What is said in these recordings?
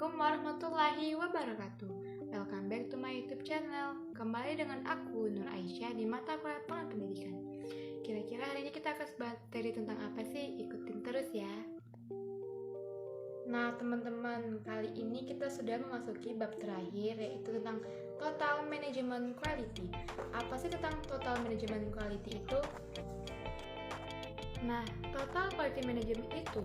Assalamualaikum warahmatullahi wabarakatuh. Welcome back to my YouTube channel. Kembali dengan aku Nur Aisyah di mata kuliah pendidikan. Kira-kira hari ini kita akan materi tentang apa sih? Ikutin terus ya. Nah teman-teman, kali ini kita sudah memasuki bab terakhir, yaitu tentang Total Management Quality. Apa sih tentang Total Management Quality itu? Nah, Total Quality Management itu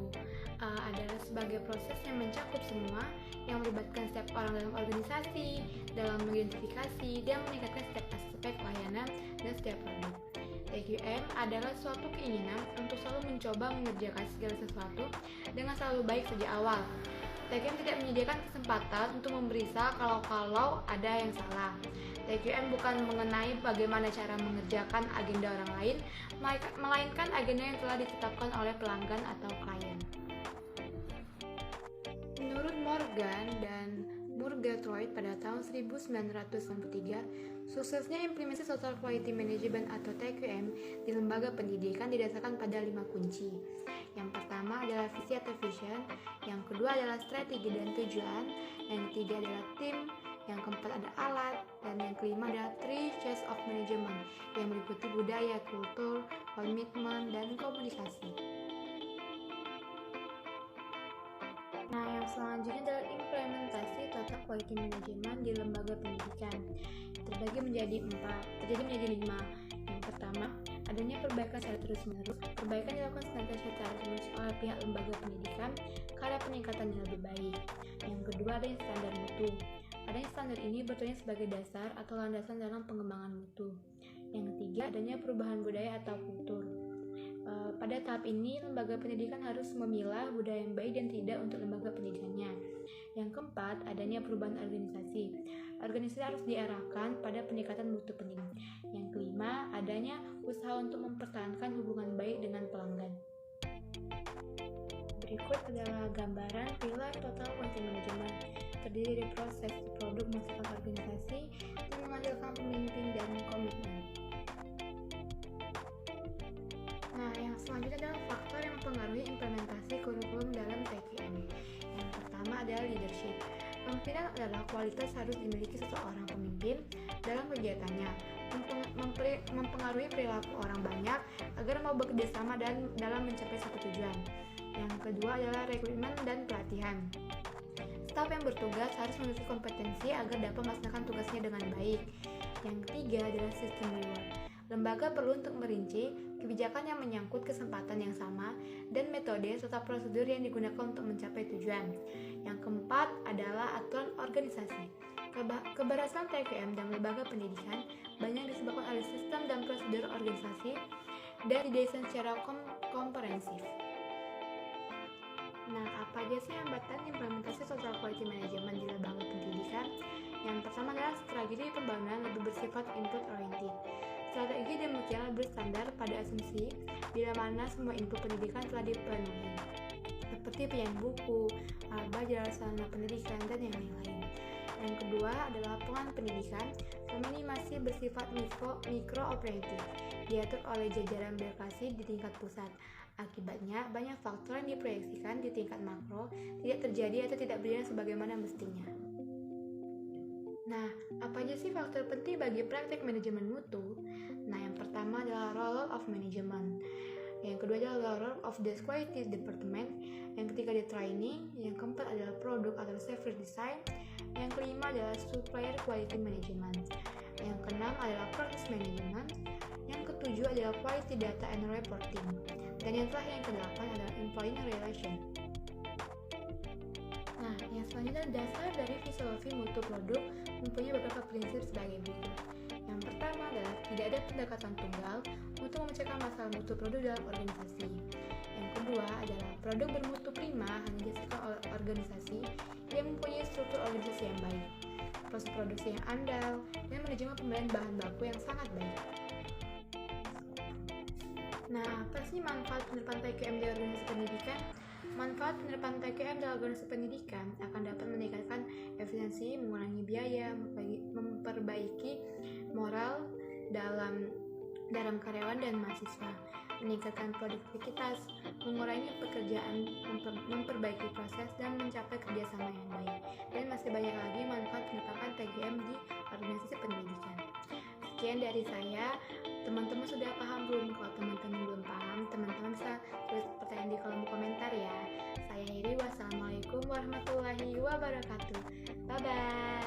adalah sebagai proses yang mencakup semua yang melibatkan setiap orang dalam organisasi, dalam mengidentifikasi dan meningkatkan setiap aspek layanan dan setiap produk. TQM adalah suatu keinginan untuk selalu mencoba mengerjakan segala sesuatu dengan selalu baik sejak awal. TQM tidak menyediakan kesempatan untuk memeriksa kalau ada yang salah. TQM bukan mengenai bagaimana cara mengerjakan agenda orang lain, melainkan agenda yang telah ditetapkan oleh pelanggan atau klien. Menurut Morgan dan Murgatroyd pada tahun 1993, suksesnya implementasi Total Quality Management atau TQM di lembaga pendidikan didasarkan pada 5 kunci. Yang pertama adalah visi atau vision, yang kedua adalah strategi dan tujuan, yang ketiga adalah tim, yang keempat ada alat, dan yang kelima adalah three C's of management yang meliputi budaya, kultur, komitmen, dan komunikasi. Nah, yang selanjutnya adalah implementasi Total Quality Management di lembaga pendidikan. Terbagi menjadi 5. Yang pertama, adanya perbaikan secara terus-menerus. Perbaikan dilakukan senantiasa secara terus oleh pihak lembaga pendidikan karena peningkatan yang lebih baik. Yang kedua, adanya standar mutu. Adanya standar ini betulnya sebagai dasar atau landasan dalam pengembangan mutu. Yang ketiga, adanya perubahan budaya atau kultur. Pada tahap ini, lembaga pendidikan harus memilah budaya yang baik dan tidak untuk lembaga pendidikannya. Yang keempat, adanya perubahan organisasi. Organisasi harus diarahkan pada peningkatan mutu pendidik. Yang kelima, adanya usaha untuk mempertahankan hubungan baik dengan pelanggan. Berikut adalah gambaran pilar Total Quality Management. Terdiri dari proses produk menghasilkan organisasi dan menghasilkan pemimpin dan komitmen. Nah, yang selanjutnya adalah faktor yang mempengaruhi implementasi kurikulum dalam TQM. Yang pertama adalah leadership. Pemimpinan adalah kualitas harus dimiliki seseorang pemimpin dalam kegiatannya, mempengaruhi perilaku orang banyak agar mau bekerja sama dan dalam mencapai satu tujuan. Yang kedua adalah rekrutmen dan pelatihan. Staf yang bertugas harus memiliki kompetensi agar dapat melaksanakan tugasnya dengan baik. Yang ketiga adalah sistem reward. Lembaga perlu untuk merinci kebijakan yang menyangkut kesempatan yang sama dan metode serta prosedur yang digunakan untuk mencapai tujuan. Yang keempat adalah aturan organisasi. Keberhasilan TQM dan lembaga pendidikan banyak disebabkan oleh sistem dan prosedur organisasi dan didesain secara komprehensif. Nah, apa aja sih hambatan implementasi Total Quality Management di lembaga pendidikan? Yang pertama adalah strategi pembangunan lebih bersifat input oriented. Strategi demikian berstandar pada asumsi bila mana semua input pendidikan telah dipenuhi, seperti pilihan buku, belajar sarana pendidikan, dan yang lain-lain. Yang kedua adalah lapangan pendidikan, selama ini masih bersifat mikro-operatif, diatur oleh jajaran birokrasi di tingkat pusat. Akibatnya, banyak faktor yang diproyeksikan di tingkat makro tidak terjadi atau tidak berjalan sebagaimana mestinya. Nah, apa aja sih faktor penting bagi praktek manajemen mutu? Nah, yang pertama adalah role of management. Yang kedua adalah role of the quality department. Yang ketiga adalah training. Yang keempat adalah produk atau service design. Yang kelima adalah supplier quality management. Yang keenam adalah process management. Yang ketujuh adalah quality data and reporting. Dan yang terakhir yang kedelapan adalah employee relation. Nah, yang selanjutnya dasar dari filosofi mutu produk mempunyai beberapa prinsip sebagai berikut. Yang pertama adalah tidak ada pendekatan tunggal untuk memecahkan masalah mutu produk dalam organisasi. Yang kedua adalah produk bermutu prima hanya dihasilkan oleh organisasi yang mempunyai struktur organisasi yang baik, proses produksi yang andal, dan manajemen pembelian bahan baku yang sangat baik. Nah, apa sih manfaat penerapan TQM di organisasi pendidikan? Manfaat penerapan TQM dalam organisasi pendidikan akan dapat meningkatkan efisiensi, mengurangi biaya, memperbaiki moral dalam dalam karyawan dan mahasiswa, meningkatkan produktivitas, mengurangi pekerjaan, memperbaiki proses, dan mencapai kerjasama yang baik. Dan masih banyak lagi manfaat penerapan TGM di organisasi pendidikan. Sekian dari saya. Teman-teman sudah paham belum? Kalau teman-teman belum paham, teman-teman bisa tulis pertanyaan di kolom komentar ya. Saya akhiri, wassalamualaikum warahmatullahi wabarakatuh. Bye-bye.